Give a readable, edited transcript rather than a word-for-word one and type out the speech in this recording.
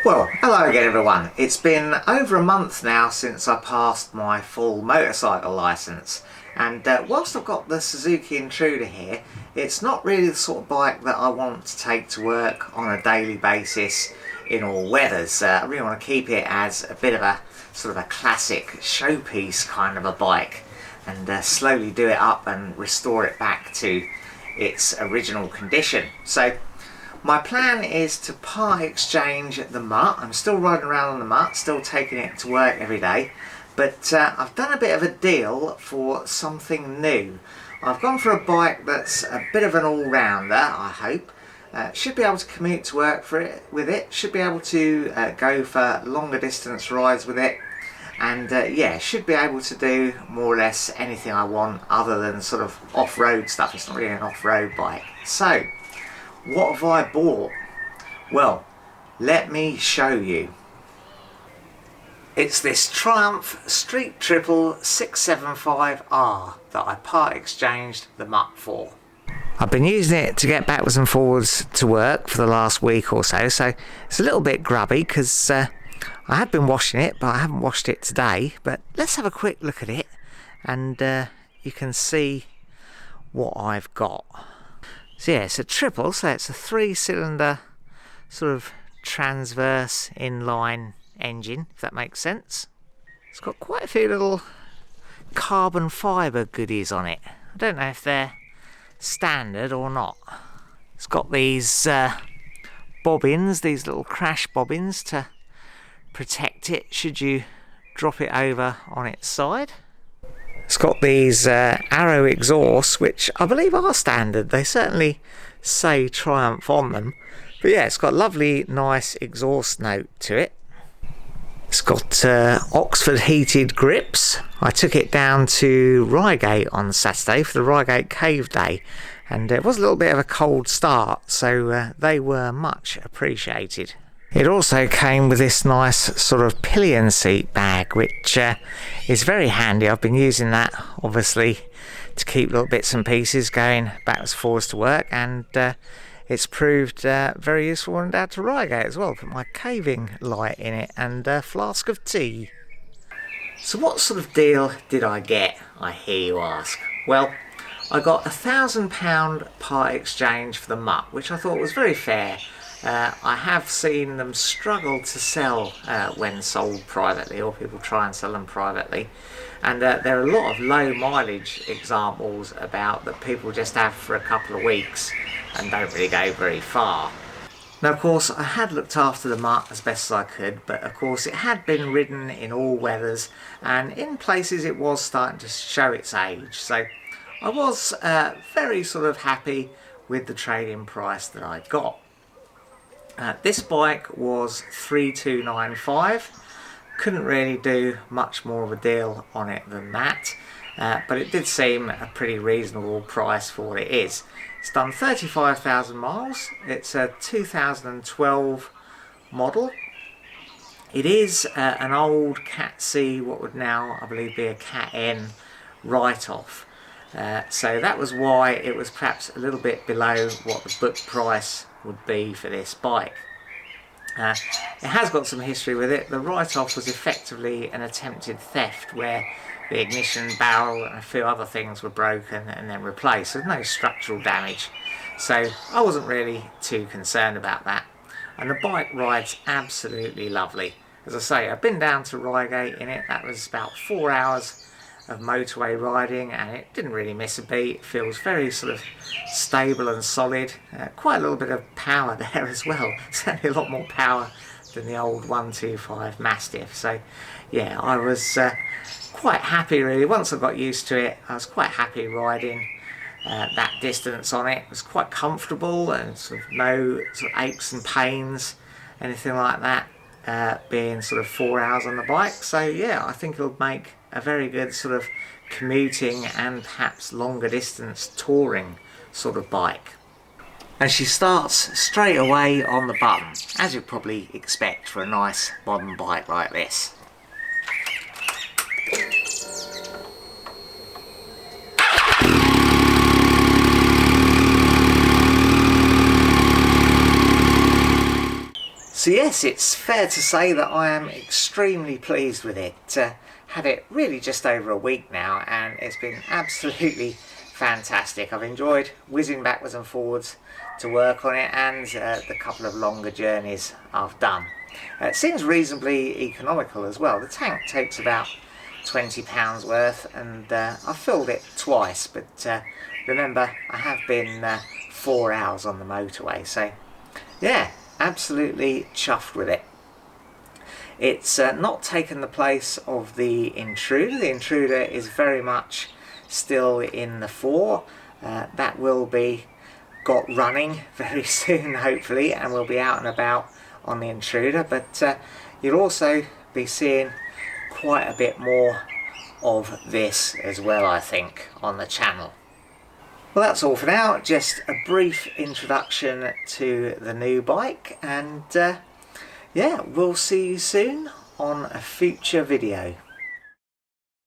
Well, hello again everyone. It's been over a month now since I passed my full motorcycle licence, and whilst I've got the Suzuki Intruder here, it's not really the sort of bike that I want to take to work on a daily basis in all weathers. I really want to keep it as a bit of a sort of a classic showpiece kind of a bike, and slowly do it up and restore it back to its original condition. So my plan is to part exchange the Mutt. I'm still riding around on the Mutt, still taking it to work every day, but I've done a bit of a deal for something new. I've gone for a bike that's a bit of an all-rounder, I hope. Should be able to commute to work with it, should be able to go for longer distance rides with it, and yeah, should be able to do more or less anything I want other than sort of off-road stuff. It's not really an off-road bike. So what have I bought? Well, let me show you. It's this Triumph Street Triple 675R that I part exchanged the Mutt for. I've been using it to get backwards and forwards to work for the last week or so, so it's a little bit grubby because I have been washing it, but I haven't washed it today. But let's have a quick look at it, and you can see what I've got. So yeah, it's a triple, so it's a 3-cylinder sort of transverse inline engine, if that makes sense. It's got quite a few little carbon fibre goodies on it. I don't know if they're standard or not. It's got these bobbins, these little crash bobbins to protect it should you drop it over on its side. It's got these arrow exhausts, which I believe are standard. They certainly say Triumph on them. But yeah, it's got a lovely, nice exhaust note to it. It's got Oxford heated grips. I took it down to Reigate on Saturday for the Reigate Cave Day, and it was a little bit of a cold start, so they were much appreciated. It also came with this nice sort of pillion seat bag, which is very handy. I've been using that obviously to keep little bits and pieces going backwards and forwards to work, and it's proved very useful when I'm down to Reigate as well. Put my caving light in it and a flask of tea. So what sort of deal did I get, I hear you ask? Well, I got £1,000 part exchange for the Mutt, which I thought was very fair. I have seen them struggle to sell when sold privately, or people try and sell them privately, and there are a lot of low mileage examples about that people just have for a couple of weeks and don't really go very far. Now of course I had looked after the Mutt as best as I could, but of course it had been ridden in all weathers, and in places it was starting to show its age, so I was very sort of happy with the trade-in price that I got. This bike was $3,295. Couldn't really do much more of a deal on it than that, but it did seem a pretty reasonable price for what it is. It's done 35,000 miles. It's a 2012 model. It is an old Cat C, what would now I believe be a Cat N write-off. So that was why it was perhaps a little bit below what the book price would be for this bike. It has got some history with it. The write-off was effectively an attempted theft where the ignition barrel and a few other things were broken and then replaced. There's no structural damage, so I wasn't really too concerned about that. And the bike rides absolutely lovely. As I say, I've been down to Reigate in it. That was about 4 hours of motorway riding, and it didn't really miss a beat. It feels very sort of stable and solid. Quite a little bit of power there as well. Certainly a lot more power than the old 125 Mastiff. So yeah, I was quite happy really. Once I got used to it, I was quite happy riding that distance on it. It was quite comfortable and sort of no sort of aches and pains, anything like that, being sort of 4 hours on the bike. So yeah, I think it'll make a very good sort of commuting and perhaps longer distance touring sort of bike. And she starts straight away on the button, as you'd probably expect for a nice modern bike like this. So yes, it's fair to say that I am extremely pleased with it. Had it really just over a week now, and it's been absolutely fantastic. I've enjoyed whizzing backwards and forwards to work on it, and the couple of longer journeys I've done. It seems reasonably economical as well. The tank takes about £20 worth, and I've filled it twice, but remember, I have been 4 hours on the motorway, so yeah, absolutely chuffed with it. It's not taken the place of the Intruder. The Intruder is very much still in the 4. That will be got running very soon, hopefully, and we'll be out and about on the Intruder, but you'll also be seeing quite a bit more of this as well, I think, on the channel. Well, that's all for now. Just a brief introduction to the new bike, and yeah, we'll see you soon on a future video.